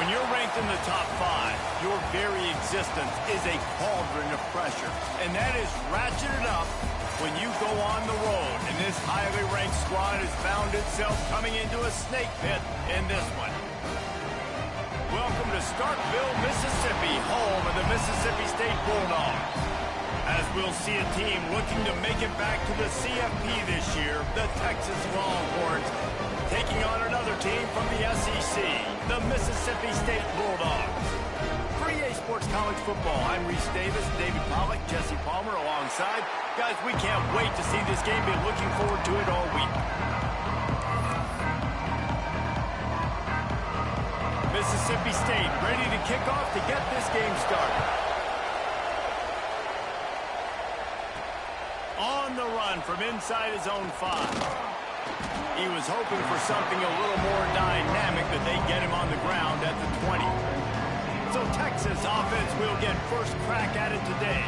When you're ranked in the top 5, your very existence is a cauldron of pressure. And that is ratcheted up when you go on the road. And this highly ranked squad has found itself coming into a snake pit in this one. Welcome to Starkville, Mississippi, home of the Mississippi State Bulldogs. As we'll see a team looking to make it back to the CFP this year, the Texas Longhorns, taking on another team from the SEC, the Mississippi State Bulldogs. For EA Sports College Football, I'm Reese Davis, David Pollack, Jesse Palmer alongside. Guys, we can't wait to see this game. Been looking forward to it all week. Mississippi State ready to kick off to get this game started. On the run from inside his own 5. He was hoping for something a little more dynamic, that they get him on the ground at the 20. So Texas offense will get first crack at it today.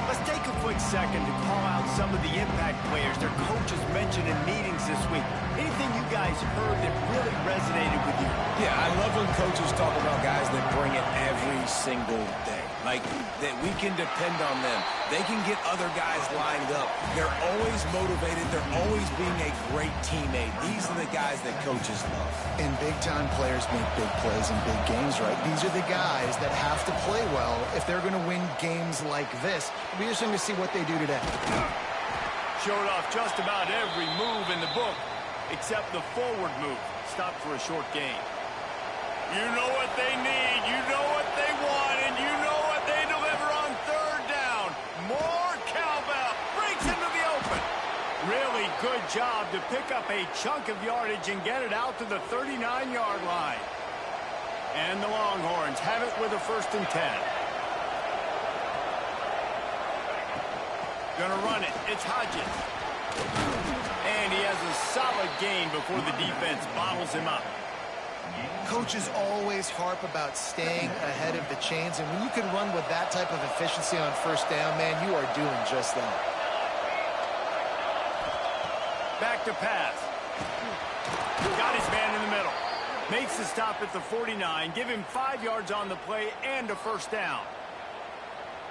Let's take a quick second to call out some of the impact players their coaches mentioned in meetings this week. Anything you guys heard that really resonated with you? Yeah, I love when coaches talk about guys that bring it every single day. Like, that we can depend on them. They can get other guys lined up. They're always motivated. They're always being a great teammate. These are the guys that coaches love. And big-time players make big plays in big games, right? These are the guys that have to play well if they're going to win games like this. It'll be interesting to see what they do today. Showed off just about every move in the book, except the forward move. Stopped for a short gain. You know what they need, you know what they want, and you know what they deliver on third down. More cowbell, breaks into the open. Really good job to pick up a chunk of yardage and get it out to the 39-yard line. And the Longhorns have it with a 1st and 10. Gonna run it, it's Hodges. And he has a solid gain before the defense bottles him up. Coaches always harp about staying ahead of the chains, and when you can run with that type of efficiency on 1st down, man, you are doing just that. Back to pass. Got his man in the middle. Makes the stop at the 49, give him 5 yards on the play and a 1st down.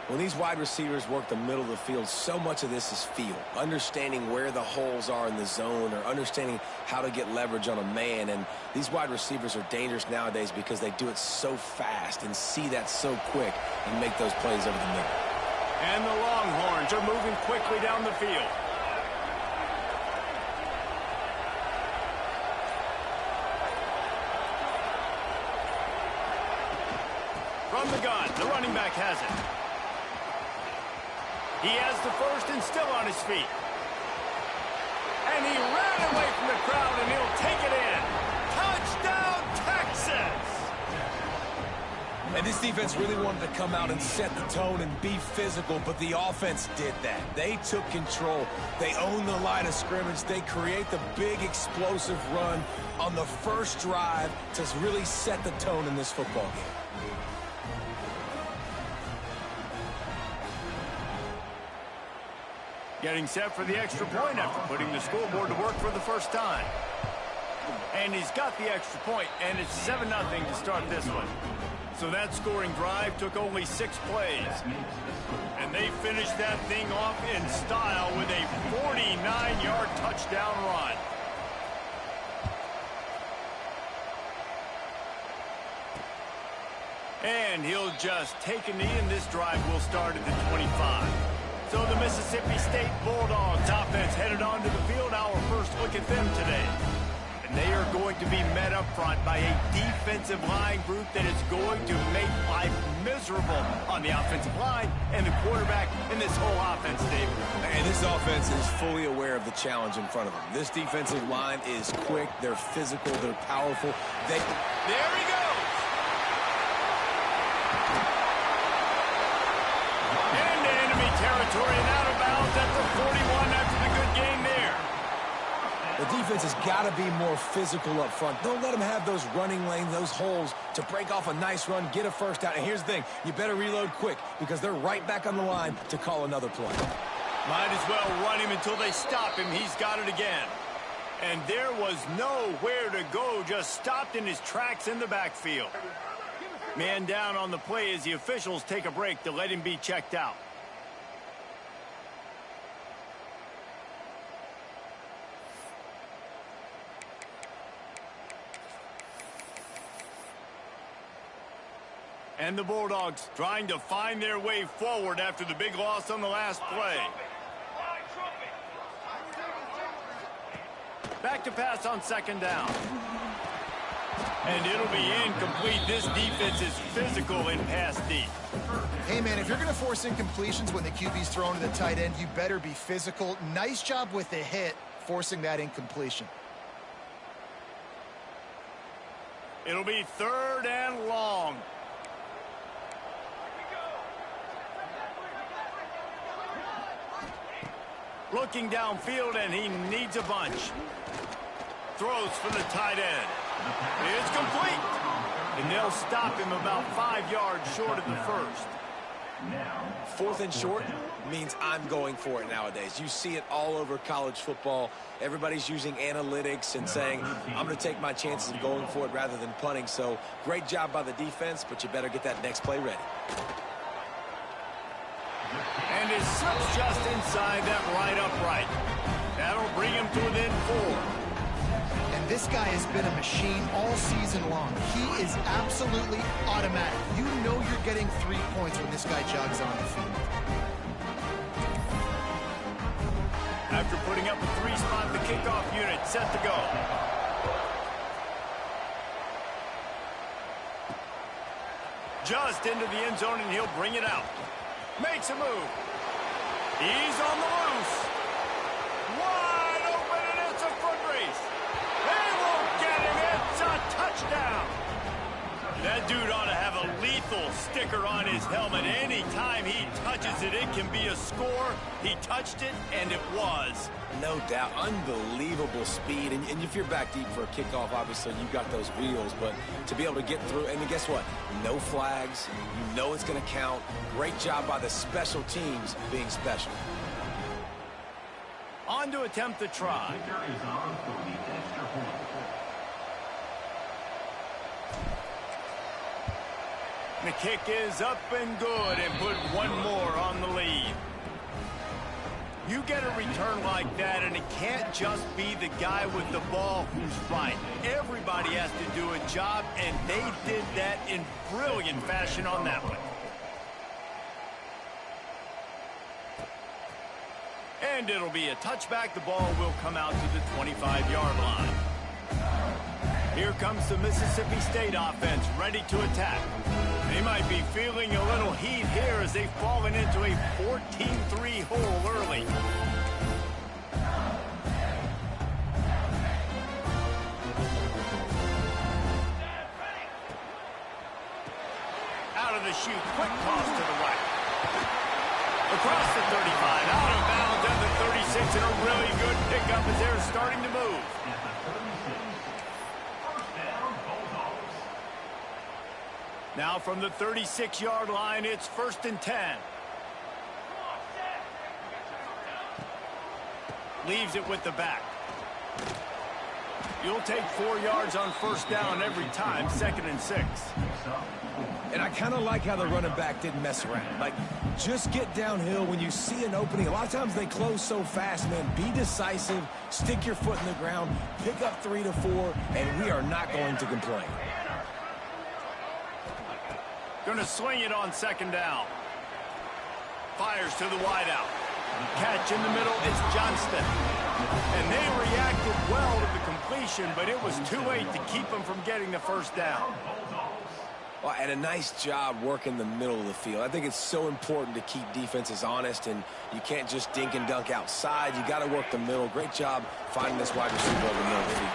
When these wide receivers work the middle of the field, so much of this is feel. Understanding where the holes are in the zone, or understanding how to get leverage on a man. And these wide receivers are dangerous nowadays because they do it so fast and see that so quick and make those plays over the middle. And the Longhorns are moving quickly down the field. From the gun, the running back has it. He has the 1st and still on his feet. And he ran away from the crowd, and he'll take it in. Touchdown, Texas! And this defense really wanted to come out and set the tone and be physical, but the offense did that. They took control. They owned the line of scrimmage. They create the big explosive run on the first drive to really set the tone in this football game. Getting set for the extra point after putting the scoreboard to work for the 1st time. And he's got the extra point, and it's 7-0 to start this one. So that scoring drive took only 6 plays. And they finished that thing off in style with a 49-yard touchdown run. And he'll just take a knee, and this drive will start at the 25. So the Mississippi State Bulldogs offense headed onto the field. Our first look at them today. And they are going to be met up front by a defensive line group that is going to make life miserable on the offensive line and the quarterback in this whole offense, David. And this offense is fully aware of the challenge in front of them. This defensive line is quick, they're physical, they're powerful. There he goes! Territory and out of bounds at the 41 after the good game there. The defense has got to be more physical up front. Don't let them have those running lanes, those holes to break off a nice run, get a 1st down. And here's the thing, you better reload quick because they're right back on the line to call another play. Might as well run him until they stop him. He's got it again. And there was nowhere to go, just stopped in his tracks in the backfield. Man down on the play as the officials take a break to let him be checked out. And the Bulldogs trying to find their way forward after the big loss on the last play. Back to pass on second down. And it'll be incomplete. This defense is physical in pass deep. Hey, man, if you're going to force incompletions when the QB's thrown to the tight end, you better be physical. Nice job with the hit, forcing that incompletion. It'll be 3rd and long. Looking downfield, and he needs a bunch. Throws for the tight end. It's complete. And they'll stop him about 5 yards short of the first. 4th and short means I'm going for it nowadays. You see it all over college football. Everybody's using analytics and saying, I'm going to take my chances of going for it rather than punting. So great job by the defense, but you better get that next play ready. And it slips just inside that right upright. That'll bring him to within 4. And this guy has been a machine all season long. He is absolutely automatic. You know you're getting 3 points when this guy jogs on the field. After putting up a 3-spot, the kickoff unit set to go. Just into the end zone, and he'll bring it out. Makes a move. He's on the loose. Wide open, and it's a foot race. They won't get him. It's a touchdown. That dude ought to have a lethal sticker on his helmet. Anytime he touches it, it can be a score. He touched it, and it was. No doubt. Unbelievable speed. And if you're back deep for a kickoff, obviously you've got those wheels. But to be able to get through, and guess what? No flags. You know it's going to count. Great job by the special teams being special. On to attempt the try. The kick is up and good, and put one more on the lead. You get a return like that, and it can't just be the guy with the ball who's right. Everybody has to do a job, and they did that in brilliant fashion on that one. And it'll be a touchback. The ball will come out to the 25-yard line. Here comes the Mississippi State offense, ready to attack. They might be feeling a little heat here as they've fallen into a 14-3 hole early. Out of the chute, quick toss to the right. Across the 35, out of bounds at the 36, and a really good pickup as they're starting to move. Now from the 36-yard line, it's 1st and 10. Leaves it with the back. You'll take 4 yards on 1st down every time, 2nd and 6. And I kind of like how the running back didn't mess around. Like, just get downhill when you see an opening. A lot of times they close so fast, man. Be decisive, stick your foot in the ground, pick up 3 to 4, and we are not going to complain. Going to swing it on 2nd down. Fires to the wideout. Catch in the middle is Johnston. And they reacted well to the completion, but it was too late to keep them from getting the 1st down. Well, and a nice job working the middle of the field. I think it's so important to keep defenses honest, and you can't just dink and dunk outside. You got to work the middle. Great job finding this wide receiver over the middle of the field.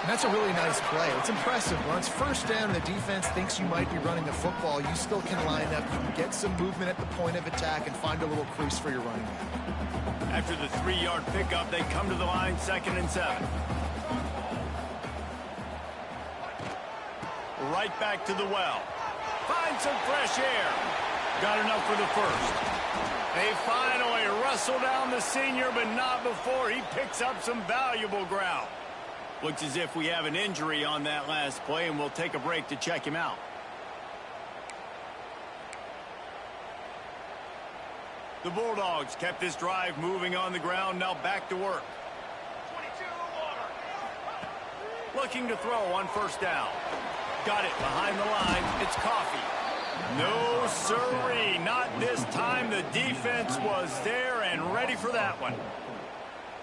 And that's a really nice play. It's impressive. When it's 1st down and the defense thinks you might be running the football, you still can line up. You can get some movement at the point of attack and find a little crease for your running back. After the 3-yard pickup, they come to the line, 2nd and 7. Right back to the well. Find some fresh air. Got enough for the 1st. They finally wrestle down the senior, but not before he picks up some valuable ground. Looks as if we have an injury on that last play, and we'll take a break to check him out. The Bulldogs kept this drive moving on the ground, now back to work. Looking to throw on first down. Got it behind the line. It's Coffee. No sirree, not this time. The defense was there and ready for that one.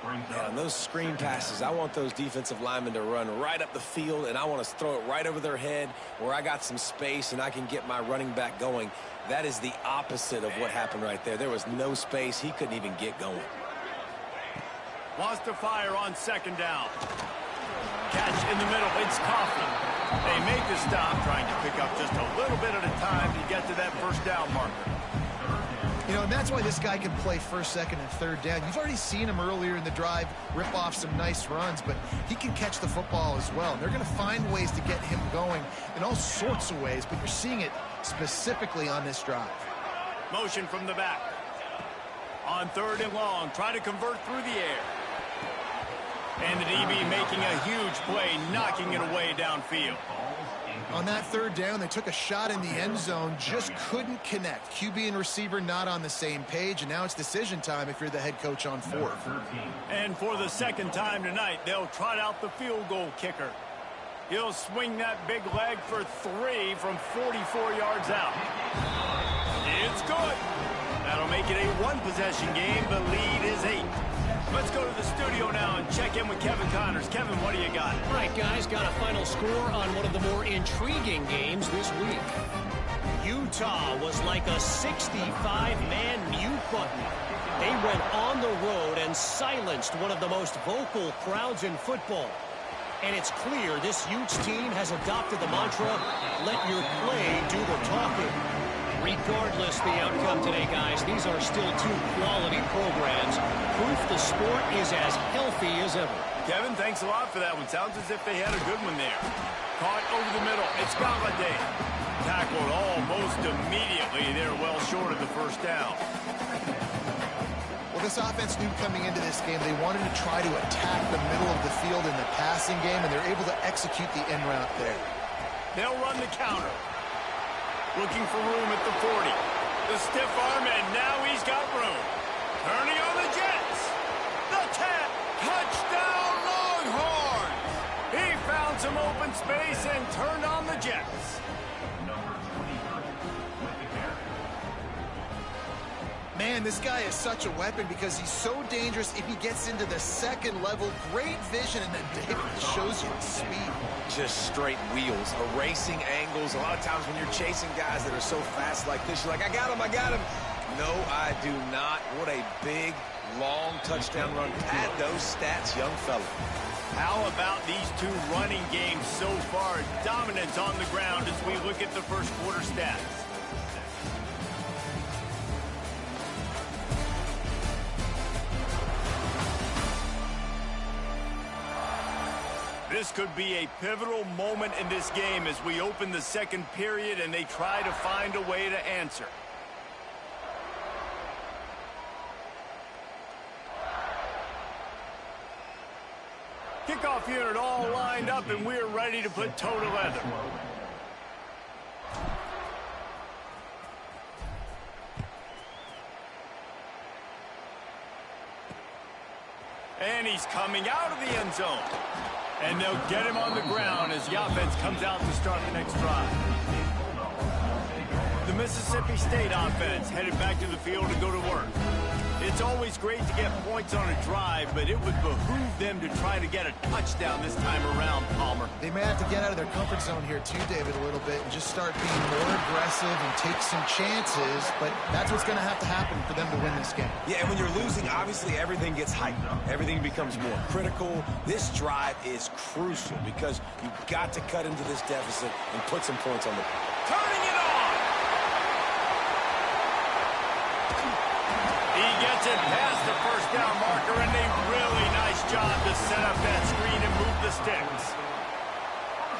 Yeah, on those screen passes, I want those defensive linemen to run right up the field, and I want to throw it right over their head where I got some space and I can get my running back going. That is the opposite of what happened right there. There was no space. He couldn't even get going. Wants to fire on second down. Catch in the middle. It's Coffee. They make the stop, trying to pick up just a little bit at a time to get to that first down marker. You know, and that's why this guy can play first, second, and third down. You've already seen him earlier in the drive rip off some nice runs, but he can catch the football as well. They're going to find ways to get him going in all sorts of ways, but you're seeing it specifically on this drive. Motion from the back. On third and long, try to convert through the air. And the DB making a huge play, knocking it away downfield. On that third down, they took a shot in the end zone, just couldn't connect. QB and receiver not on the same page, and now it's decision time if you're the head coach on fourth. And for the second time tonight, they'll trot out the field goal kicker. He'll swing that big leg for 3 from 44 yards out. It's good. That'll make it a one-possession game. The lead is 8. Let's go to the studio now and check in with Kevin Connors. Kevin, what do you got? All right, guys, got a final score on one of the more intriguing games this week. Utah was like a 65-man mute button. They went on the road and silenced one of the most vocal crowds in football. And it's clear this Utes team has adopted the mantra, let your play do the talking. Regardless the outcome today, guys, these are still 2 quality programs. Proof the sport is as healthy as ever. Kevin, thanks a lot for that one. Sounds as if they had a good one there. Caught over the middle. It's Galladay. Tackled almost immediately. They're well short of the first down. Well, this offense knew coming into this game they wanted to try to attack the middle of the field in the passing game, and they're able to execute the end route there. They'll run the counter. Looking for room at the 40. The stiff arm, and now he's got room. Turning on the Jets. The 10. Touchdown, Longhorns. He found some open space and turned on the Jets. Man, this guy is such a weapon because he's so dangerous if he gets into the second level. Great vision, and then David shows you his speed. Just straight wheels, erasing angles. A lot of times when you're chasing guys that are so fast like this, you're like, I got him, I got him. No, I do not. What a big, long touchdown run. Pad those stats, young fella. How about these 2 running games so far? Dominance on the ground as we look at the first quarter stats. This could be a pivotal moment in this game as we open the second period and they try to find a way to answer. Kickoff unit all lined up and we're ready to put toe to leather. And he's coming out of the end zone. And they'll get him on the ground as the offense comes out to start the next drive. The Mississippi State offense headed back to the field to go to work. It's always great to get points on a drive, but it would behoove them to try to get a touchdown this time around, Palmer. They may have to get out of their comfort zone here too, David, a little bit and just start being more aggressive and take some chances, but that's what's going to have to happen for them to win this game. Yeah, and when you're losing, obviously everything gets heightened. Everything becomes more critical. This drive is crucial because you've got to cut into this deficit and put some points on the board. Turning it on! He gets it past the first down marker, and a really nice job to set up that screen and move the sticks.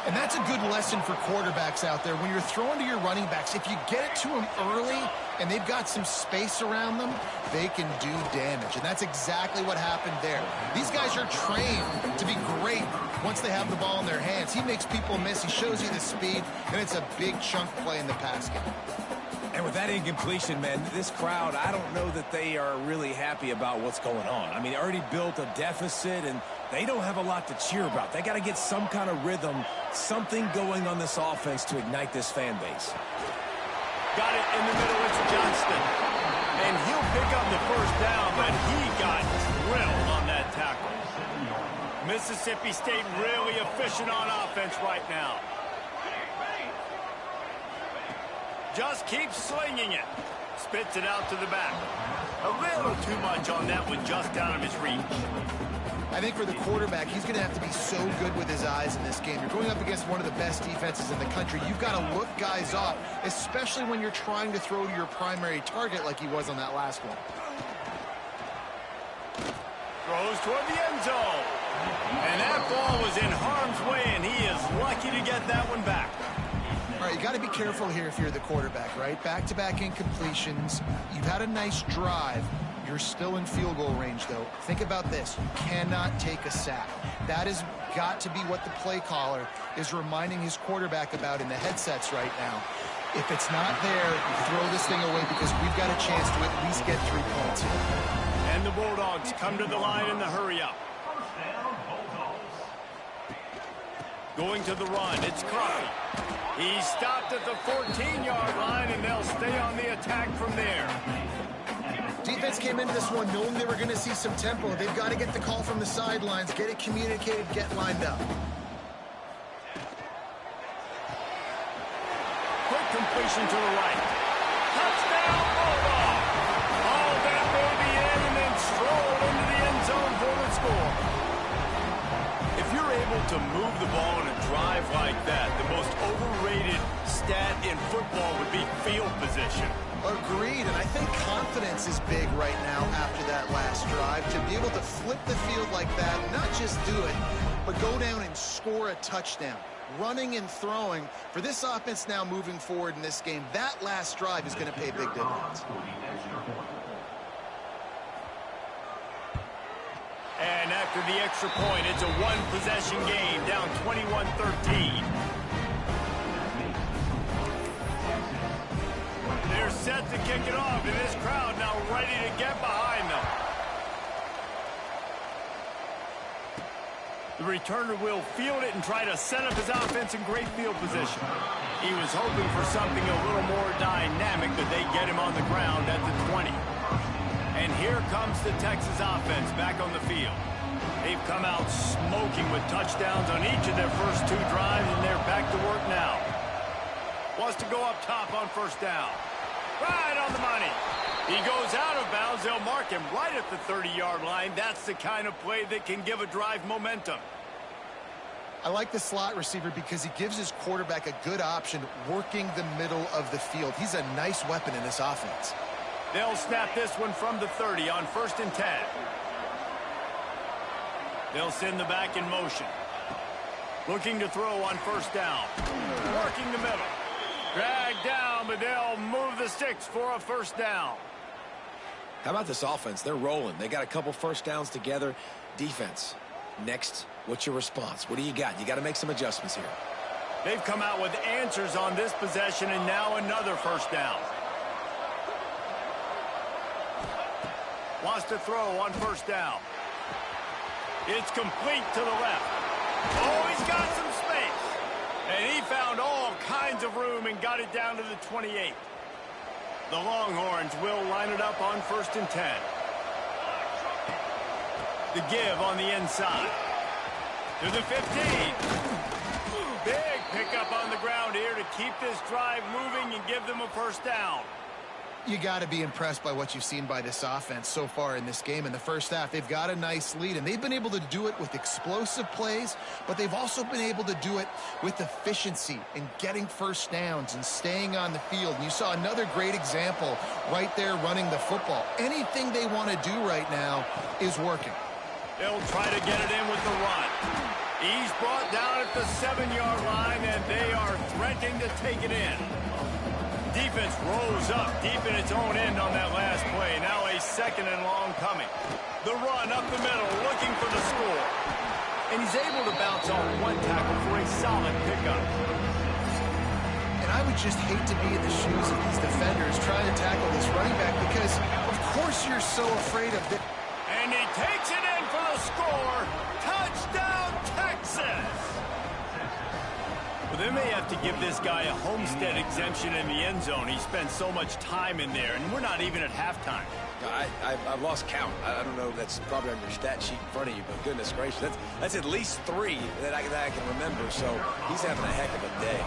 And that's a good lesson for quarterbacks out there. When you're throwing to your running backs, if you get it to them early and they've got some space around them, they can do damage. And that's exactly what happened there. These guys are trained to be great once they have the ball in their hands. He makes people miss. He shows you the speed, and it's a big chunk play in the pass game. And with that that incompletion, man, this crowd, I don't know that they are really happy about what's going on. I mean, they already built a deficit, and they don't have a lot to cheer about. They got to get some kind of rhythm, something going on this offense to ignite this fan base. Got it in the middle. It's Johnston. And he'll pick up the first down, but he got drilled on that tackle. Mississippi State really efficient on offense right now. Just keeps slinging it. Spits it out to the back. A little too much on that one, just out of his reach. I think for the quarterback, he's going to have to be so good with his eyes in this game. You're going up against one of the best defenses in the country. You've got to look guys off, especially when you're trying to throw to your primary target like he was on that last one. Throws toward the end zone. And that ball was in harm's way, and he is lucky to get that one back. All right, you got to be careful here if you're the quarterback, right? Back-to-back incompletions. You've had a nice drive. You're still in field goal range, though. Think about this. You cannot take a sack. That has got to be what the play caller is reminding his quarterback about in the headsets right now. If it's not there, you throw this thing away because we've got a chance to at least get 3 points here. And the Bulldogs come to the line in the hurry-up. Going to the run, it's Cruffy. He stopped at the 14-yard line, and they'll stay on the attack from there. Defense came into this one knowing they were going to see some tempo. They've got to get the call from the sidelines, get it communicated, get lined up. Quick completion to the right. Touchdown, Bulldog! All that baby in and then stroll into the end zone for the score. If you're able to move the ball in a drive like that, the most overrated stat in football would be field position. Agreed, and I think confidence is big right now after that last drive. To be able to flip the field like that, not just do it, but go down and score a touchdown. Running and throwing, for this offense now moving forward in this game, that last drive is going to pay big dividends. And after the extra point, it's a one-possession game, down 21-13. They're set to kick it off, and this crowd now ready to get behind them. The returner will field it and try to set up his offense in great field position. He was hoping for something a little more dynamic, but they get him on the ground at the 20. And here comes the Texas offense back on the field. They've come out smoking with touchdowns on each of their first 2 drives, and they're back to work now. Wants to go up top on first down. Right on the money. He goes out of bounds. They'll mark him right at the 30-yard line. That's the kind of play that can give a drive momentum. I like the slot receiver because he gives his quarterback a good option working the middle of the field. He's a nice weapon in this offense. They'll snap this one from the 30 on 1st and 10. They'll send the back in motion. Looking to throw on first down. Working the middle. Dragged down, but they'll move the sticks for a first down. How about this offense? They're rolling. They got a couple first downs together. Defense, next, what's your response? What do you got? You got to make some adjustments here. They've come out with answers on this possession, and now another first down. Wants to throw on first down. It's complete to the left. Oh, he's got some space. And he found all kinds of room and got it down to the 28. The Longhorns will line it up on 1st and 10. The give on the inside. To the 15. Big pickup on the ground here to keep this drive moving and give them a first down. You got to be impressed by what you've seen by this offense so far in this game. In the first half, they've got a nice lead, and they've been able to do it with explosive plays, but they've also been able to do it with efficiency and getting first downs and staying on the field. And you saw another great example right there running the football. Anything they want to do right now is working. They'll try to get it in with the run. He's brought down at the 7-yard line, and they are threatening to take it in. Defense rose up deep in its own end on that last play. Now a 2nd and long coming. The run up the middle, looking for the score. And he's able to bounce off one tackle for a solid pickup. And I would just hate to be in the shoes of these defenders trying so afraid of it. And he takes it in for the score. Touchdown, Texas! Well, they may have to give this guy a homestead exemption in the end zone. He spent so much time in there, and we're not even at halftime. I've lost count. I don't know. That's probably on your stat sheet in front of you, but goodness gracious, that's at least 3 that I can remember. So he's having a heck of a day.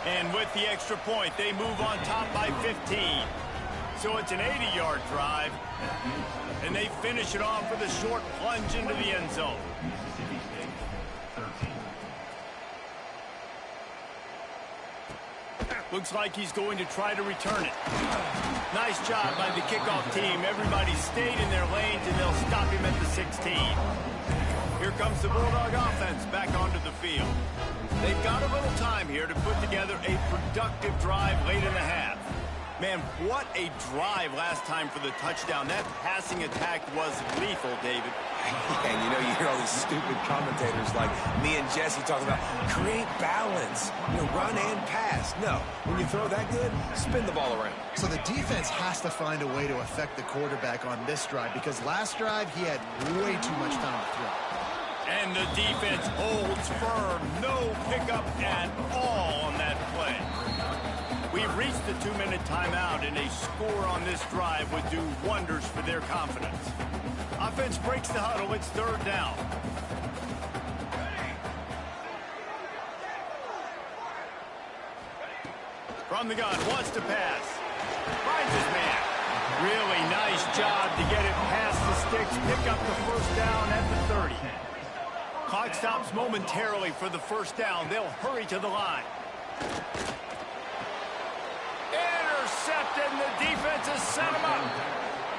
And with the extra point, they move on top by 15. So it's an 80-yard drive, and they finish it off with a short plunge into the end zone. Looks like he's going to try to return it. Nice job by the kickoff team. Everybody stayed in their lanes, and they'll stop him at the 16. Here comes the Bulldog offense back onto the field. They've got a little time here to put together a productive drive late in the half. Man, what a drive last time for the touchdown. That passing attack was lethal, David. And you know, you hear all these stupid commentators like me and Jesse talking about create balance, run and pass. No, when you throw that good, spin the ball around. So the defense has to find a way to affect the quarterback on this drive, because last drive he had way too much time to throw. And the defense holds firm. No pickup at all on that play. We've reached the 2-minute timeout, and a score on this drive would do wonders for their confidence. Offense breaks the huddle. It's 3rd down. From the gun, wants to pass. Finds his man. Really nice job to get it past the sticks. Pick up the 1st down at the 30. Clock stops momentarily for the 1st down. They'll hurry to the line. Intercepted, and the defense has set him up.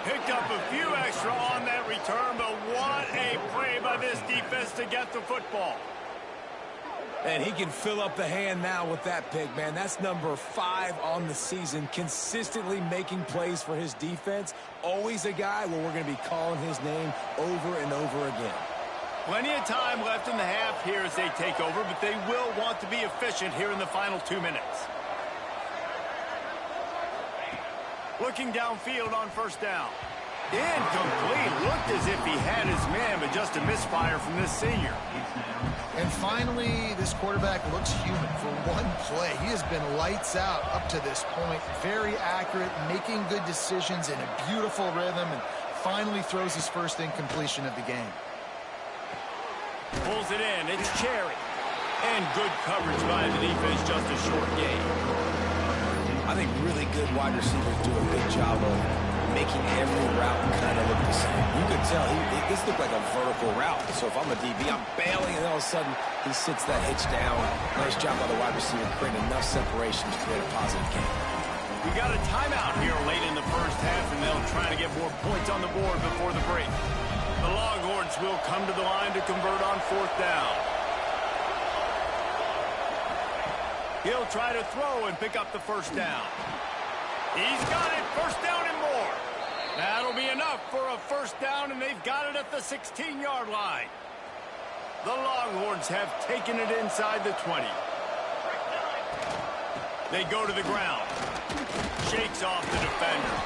Picked up a few extra on that return, but what a play by this defense to get the football. And he can fill up the hand now with that pick, man. That's number 5 on the season, consistently making plays for his defense. Always a guy where we're going to be calling his name over and over again. Plenty of time left in the half here as they take over, but they will want to be efficient here in the final 2 minutes. Looking downfield on 1st down. Incomplete. Looked as if he had his man, but just a misfire from this senior. And finally, this quarterback looks human for one play. He has been lights out up to this point. Very accurate, making good decisions in a beautiful rhythm, and finally throws his first incompletion of the game. Pulls it in. It's Cherry. And good coverage by the defense, just a short gain. I think really good wide receivers do a good job of making every route kind of look the same. You could tell this looked like a vertical route. So if I'm a DB, I'm bailing, and all of a sudden he sits that hitch down. Nice job by the wide receiver, creating enough separation to create a positive gain. We got a timeout here late in the 1st half, and they'll try to get more points on the board before the break. The Longhorns will come to the line to convert on 4th down. He'll try to throw and pick up the 1st down. He's got it. 1st down and more. That'll be enough for a 1st down, and they've got it at the 16-yard line. The Longhorns have taken it inside the 20. They go to the ground. Shakes off the defender.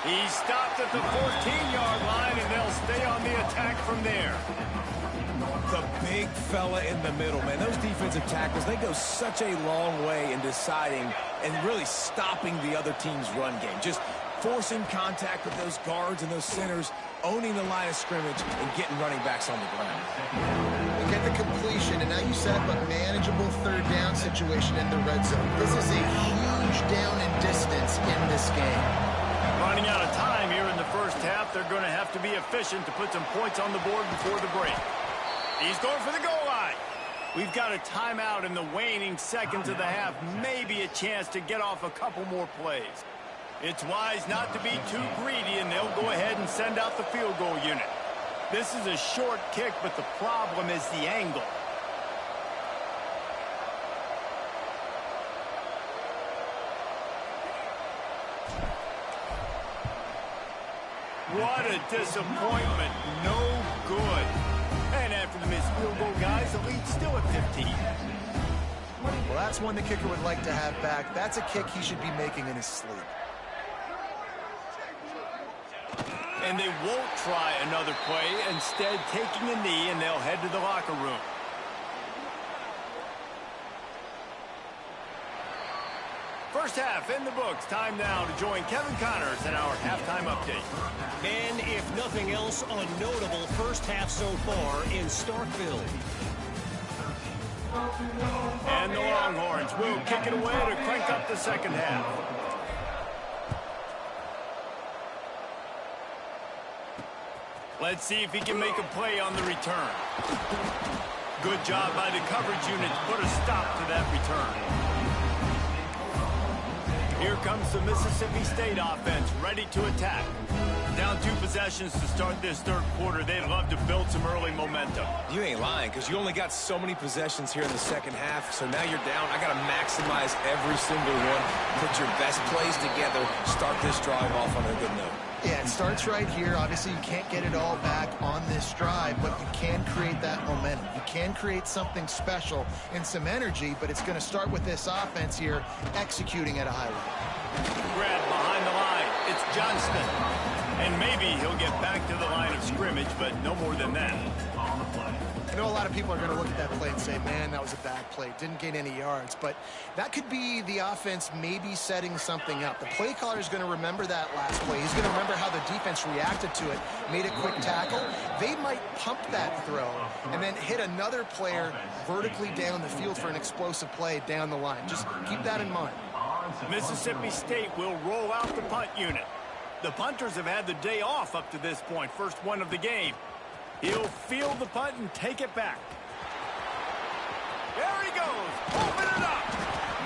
He's stopped at the 14-yard line, and they'll stay on the attack from there. The big fella in the middle, man. Those defensive tackles, they go such a long way in deciding and really stopping the other team's run game. Just forcing contact with those guards and those centers, owning the line of scrimmage, and getting running backs on the ground. They get the completion, and now you set up a manageable 3rd down situation in the red zone. This is a huge down in distance in this game. Running out of time here in the 1st half. They're going to have to be efficient to put some points on the board before the break. He's going for the goal line. We've got a timeout in the waning seconds of the half. Maybe a chance to get off a couple more plays. It's wise not to be too greedy, and they'll go ahead and send out the field goal unit. This is a short kick, but the problem is the angle. What a disappointment. No good. And after the missed field goal, guys, the lead's still at 15. Well, that's one the kicker would like to have back. That's a kick he should be making in his sleep. And they won't try another play, instead taking a knee, and they'll head to the locker room. First half in the books. Time now to join Kevin Connors in our halftime update. And if nothing else, a notable first half so far in Starkville. And the Longhorns will kick it away to crank up the second half. Let's see if he can make a play on the return. Good job by the coverage unit to put a stop to that return. Here comes the Mississippi State offense, ready to attack. Down 2 possessions to start this third quarter. They'd love to build some early momentum. You ain't lying, because you only got so many possessions here in the second half, so now you're down. I got to maximize every single one. Put your best plays together. Start this drive off on a good note. Yeah, it starts right here. Obviously, you can't get it all back on this drive, but you can create that momentum. You can create something special and some energy, but it's going to start with this offense here executing at a high level. Grab behind the line. It's Johnston. And maybe he'll get back to the line of scrimmage, but no more than that. I know a lot of people are going to look at that play and say, man, that was a bad play. Didn't gain any yards. But that could be the offense maybe setting something up. The play caller is going to remember that last play. He's going to remember how the defense reacted to it, made a quick tackle. They might pump that throw and then hit another player vertically down the field for an explosive play down the line. Just keep that in mind. Mississippi State will roll out the punt unit. The punters have had the day off up to this point. First one of the game. He'll field the punt and take it back. There he goes. Open it up.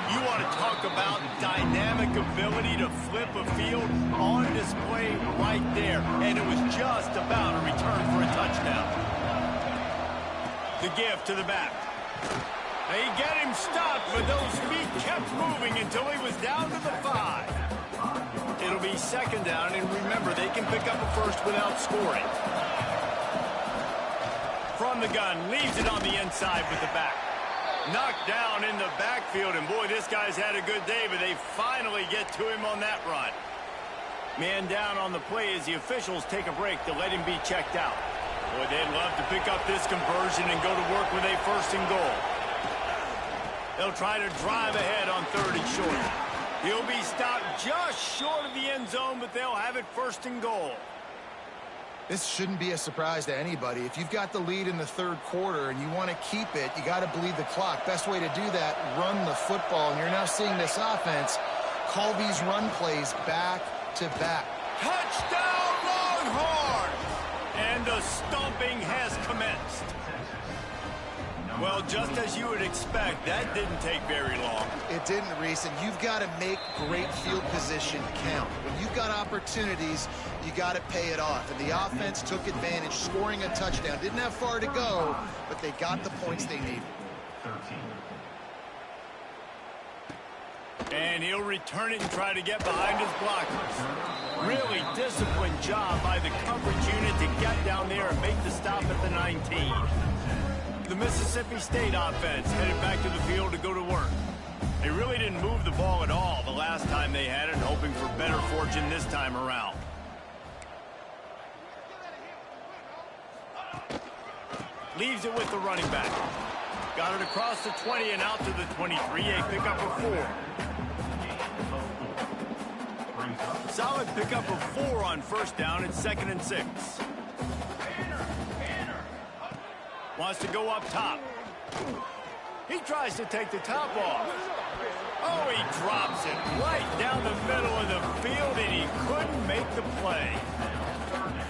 You want to talk about dynamic ability to flip a field on display right there. And it was just about a return for a touchdown. The give to the back. They get him stopped, but those feet kept moving until he was down to the 5. It'll be second down, and remember, they can pick up a first without scoring. From the gun, leaves it on the inside with the back. Knocked down in the backfield, and boy, this guy's had a good day, but they finally get to him on that run. Man down on the play as the officials take a break to let him be checked out. Boy, they'd love to pick up this conversion and go to work with a first and goal. They'll try to drive ahead on 3rd and short. He'll be stopped just short of the end zone, but they'll have it 1st and goal. This shouldn't be a surprise to anybody. If you've got the lead in the third quarter and you want to keep it, you got to bleed the clock. Best way to do that, run the football. And you're now seeing this offense call these run plays back to back. Touchdown, Longhorns! And the stomping has commenced. Well, just as you would expect, that didn't take very long. It didn't, Reese, and you've got to make great field position count. When you've got opportunities, you got to pay it off. And the offense took advantage, scoring a touchdown. Didn't have far to go, but they got the points they needed. And he'll return it and try to get behind his blockers. Really disciplined job by the coverage unit to get down there and make the stop at the 19. The Mississippi State offense headed back to the field to go to work. They really didn't move the ball at all the last time they had it, hoping for better fortune this time around. Leaves it with the running back. Got it across the 20 and out to the 23. A pickup of 4. Solid pickup of 4 on first down. It's 2nd and 6. Wants to go up top. He tries to take the top off. Oh, he drops it right down the middle of the field, and he couldn't make the play.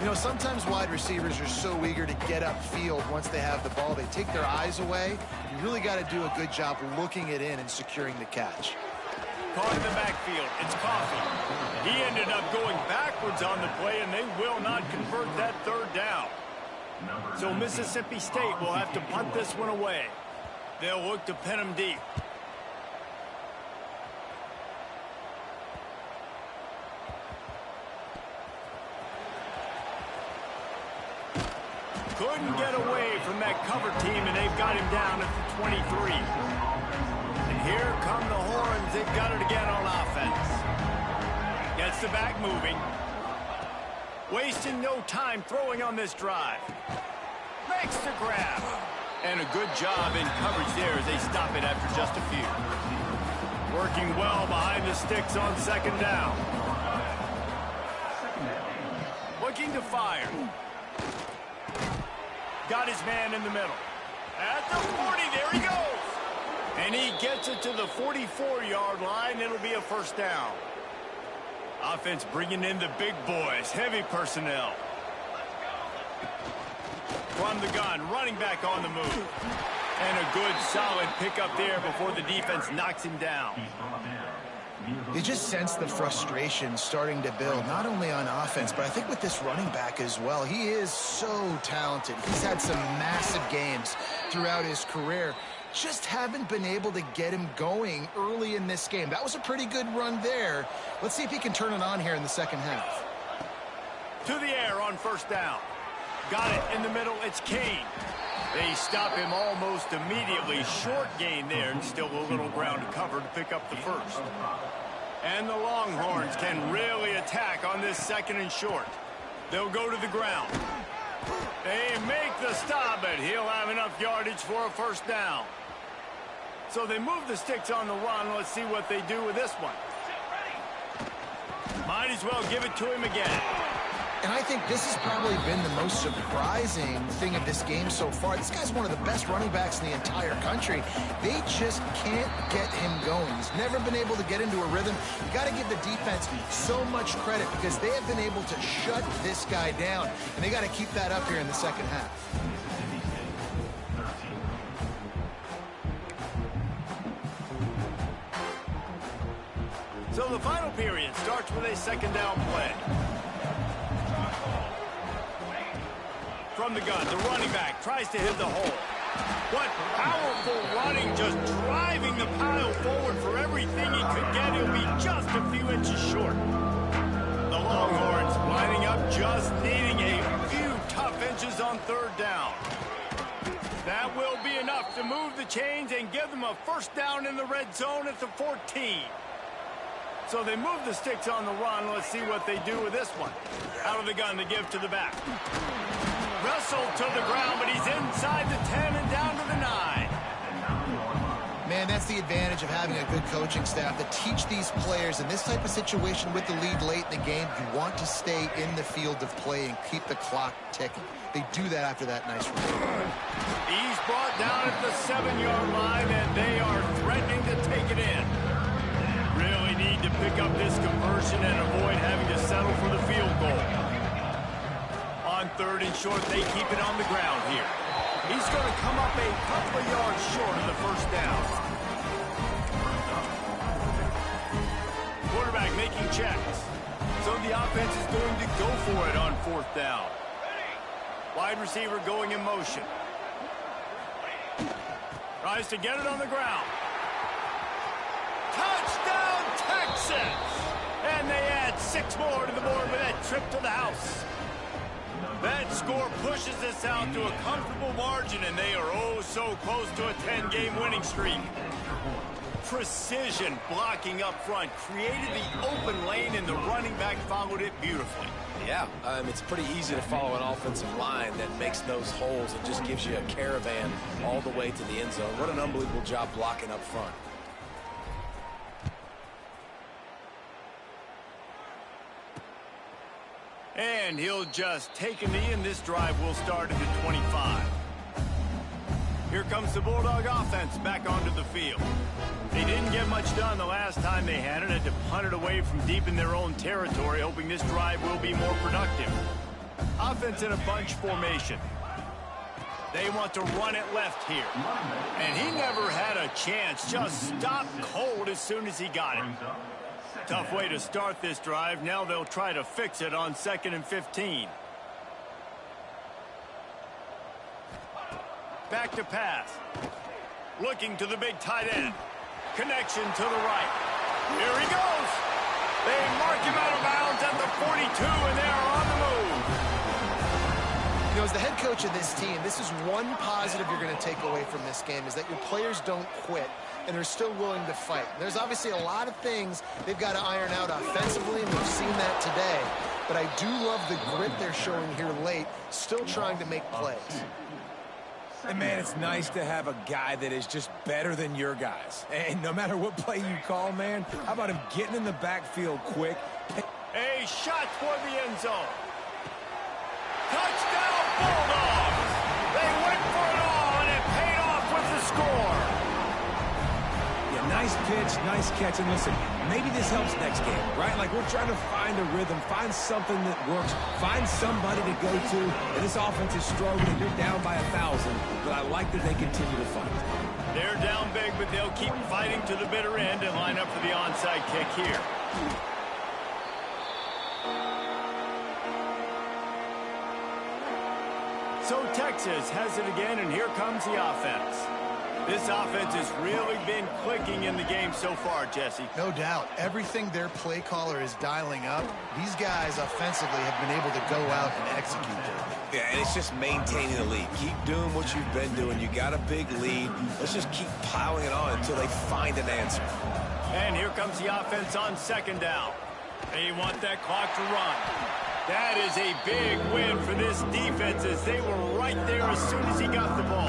You know, sometimes wide receivers are so eager to get upfield once they have the ball. They take their eyes away. You really got to do a good job looking it in and securing the catch. Caught in the backfield. It's Coffey. He ended up going backwards on the play, and they will not convert that 3rd down. So Mississippi State will have to punt this one away. They'll look to pin him deep. Couldn't get away from that cover team, and they've got him down at the 23. And here come the Horns. They've got it again on offense. Gets the back moving. Wasting no time throwing on this drive. Makes the grab. And a good job in coverage there as they stop it after just a few. Working well behind the sticks on second down. Looking to fire. Got his man in the middle. At the 40, there he goes. And he gets it to the 44-yard line. It'll be a first down. Offense bringing in the big boys, heavy personnel. From the gun, running back on the move. And a good, solid pickup there before the defense knocks him down. You just sense the frustration starting to build, not only on offense, but I think with this running back as well. He is so talented. He's had some massive games throughout his career. Just haven't been able to get him going early in this game. That was a pretty good run there. Let's see if he can turn it on here in the second half. To the air on first down. Got it in the middle. It's Kane. They stop him almost immediately. Short gain there, and still a little ground to cover to pick up the first. And the Longhorns can really attack on this second and short. They'll go to the ground. They make the stop, but he'll have enough yardage for a first down. So they move the sticks on the run. Let's see what they do with this one. Might as well give it to him again. And I think this has probably been the most surprising thing of this game so far. This guy's one of the best running backs in the entire country. They just can't get him going. He's never been able to get into a rhythm. You got to give the defense so much credit because they have been able to shut this guy down. And they got to keep that up here in the second half. So the final period starts with a second down play. From the gun, the running back tries to hit the hole. What powerful running, just driving the pile forward for everything he could get. He'll be just a few inches short. The Longhorns lining up, just needing a few tough inches on third down. That will be enough to move the chains and give them a first down in the red zone at the 14. So they move the sticks on the run. Let's see what they do with this one. Out of the gun to give to the back. Wrestled to the ground, but he's inside the 10 and down to the 9. Man, that's the advantage of having a good coaching staff to teach these players in this type of situation with the lead late in the game. You want to stay in the field of play and keep the clock ticking. They do that after that nice run. He's brought down at the 7-yard line, and they are threatening to take it in. Really need to pick up this conversion and avoid having to settle for the field goal. On third and short, they keep it on the ground here. He's going to come up a couple of yards short of the first down. Quarterback making checks. So the offense is going to go for it on fourth down. Wide receiver going in motion. Tries to get it on the ground. Touchdown, Texas! And they add 6 more to the board with that trip to the house. That score pushes us out to a comfortable margin, and they are oh so close to a 10-game winning streak. Precision blocking up front created the open lane, and the running back followed it beautifully. Yeah, it's pretty easy to follow an offensive line that makes those holes and just gives you a caravan all the way to the end zone. What an unbelievable job blocking up front. And he'll just take a knee, and this drive will start at the 25. Here comes the Bulldog offense back onto the field. They didn't get much done the last time they had it. Had to punt it away from deep in their own territory, hoping this drive will be more productive. Offense in a bunch formation. They want to run it left here. And he never had a chance. Just stopped cold as soon as he got it. Tough way to start this drive. Now they'll try to fix it on 2nd and 15. Back to pass. Looking to the big tight end. Connection to the right. Here he goes. They mark him out of bounds at the 42, and they are on the move. You know, as the head coach of this team, this is one positive you're going to take away from this game, is that your players don't quit and are still willing to fight. There's obviously a lot of things they've got to iron out offensively, and we've seen that today. but I do love the grit they're showing here late, still trying to make plays. And, man, it's nice to have a guy that is just better than your guys. And no matter what play you call, man, how about him getting in the backfield quick? A shot for the end zone. Touchdown, Bulldogs! They went for it all, and it paid off with the score. Yeah, nice pitch, nice catch. And listen, maybe this helps next game, right? Like, we're trying to find a rhythm, find something that works, find somebody to go to. And this offense is struggling. You're down by 1,000, but I like that they continue to fight. They're down big, but they'll keep fighting to the bitter end and line up for the onside kick here. So Texas has it again, and here comes the offense. This offense has really been clicking in the game so far, Jesse. No doubt. Everything their play caller is dialing up, these guys offensively have been able to go out and execute it. Yeah, and it's just maintaining the lead. Keep doing what you've been doing. You got a big lead. Let's just keep piling it on until they find an answer. And here comes the offense on second down. They want that clock to run. That is a big win for this defense as they were right there as soon as he got the ball.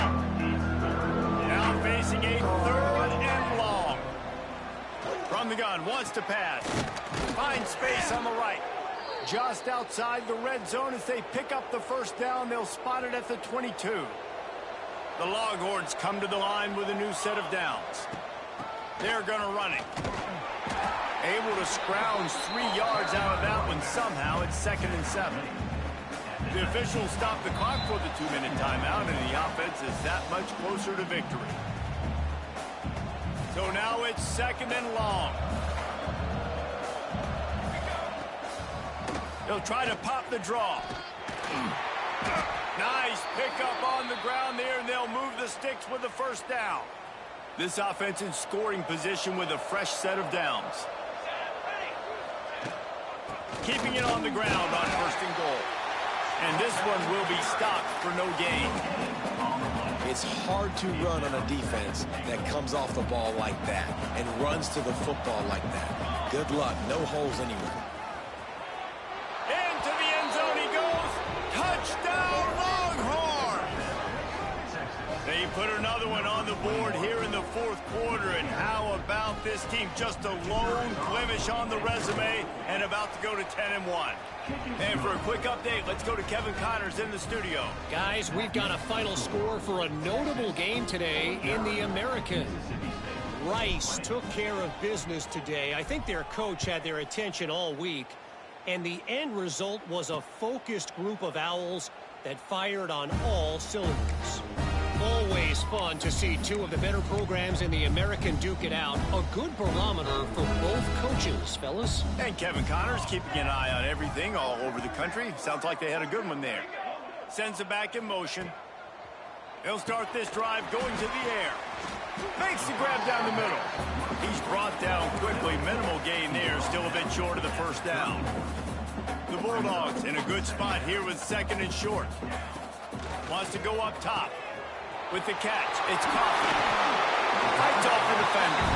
Now facing a third and long. From the gun, wants to pass. Finds space on the right. Just outside the red zone as they pick up the first down. They'll spot it at the 22. The Longhorns come to the line with a new set of downs. They're going to run it. Able to scrounge 3 yards out of that one somehow. It's 2nd and 7. The officials stop the clock for the 2-minute timeout, and the offense is that much closer to victory. So now it's 2nd and long. They'll try to pop the draw. Nice pickup on the ground there, and they'll move the sticks with the first down. This offense in scoring position with a fresh set of downs. Keeping it on the ground on 1st and goal. And this one will be stopped for no gain. It's hard to run on a defense that comes off the ball like that and runs to the football like that. Good luck. No holes anywhere. Into the end zone he goes. Touchdown, Longhorns! They put another one on the board here in the 4th quarter. And how about this team? Just a lone blemish on the resume and about to go to 10-1. And for a quick update, let's go to Kevin Connors in the studio. Guys, we've got a final score for a notable game today in the American. Rice took care of business today. I think their coach had their attention all week. And the end result was a focused group of Owls that fired on all cylinders. Always fun to see two of the better programs in the American duke it out. A good barometer for both coaches, fellas. And Kevin Connors keeping an eye on everything all over the country. Sounds like they had a good one there. Sends it back in motion. They'll start this drive going to the air. Makes the grab down the middle. He's brought down quickly. Minimal gain there. Still a bit short of the first down. The Bulldogs in a good spot here with 2nd and short. Wants to go up top. With the catch, it's Coffey. Fights off the defender.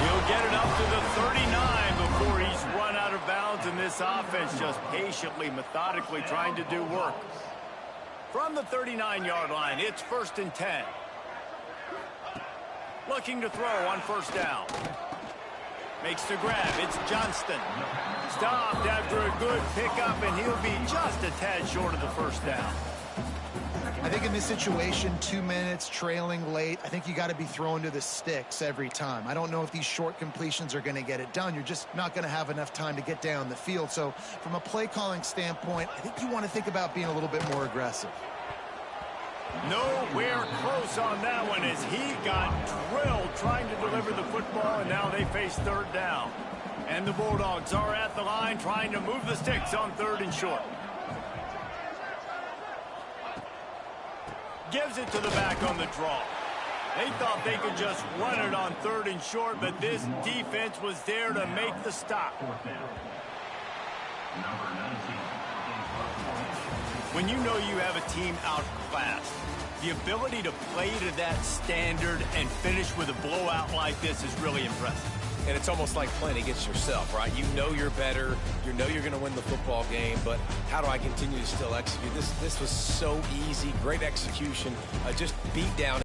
He'll get it up to the 39 before he's run out of bounds, and this offense just patiently, methodically trying to do work. From the 39-yard line, it's 1st and 10. Looking to throw on first down. Makes the grab. It's Johnston. Stopped after a good pickup, and he'll be just a tad short of the first down. I think in this situation, 2 minutes, trailing late, I think you got to be throwing to the sticks every time. I don't know if these short completions are going to get it done. You're just not going to have enough time to get down the field. So from a play calling standpoint, I think you want to think about being a little bit more aggressive. Nowhere close on that one as he got drilled trying to deliver the football, and now they face 3rd down. And the Bulldogs are at the line trying to move the sticks on 3rd and short. Gives it to the back on the draw. They thought they could just run it on 3rd and short, but this defense was there to make the stop. When you know you have a team outclassed, the ability to play to that standard and finish with a blowout like this is really impressive. and it's almost like playing against yourself, right? You know you're better. You know you're going to win the football game, but how do I continue to still execute? This was so easy. Great execution. Just beat down.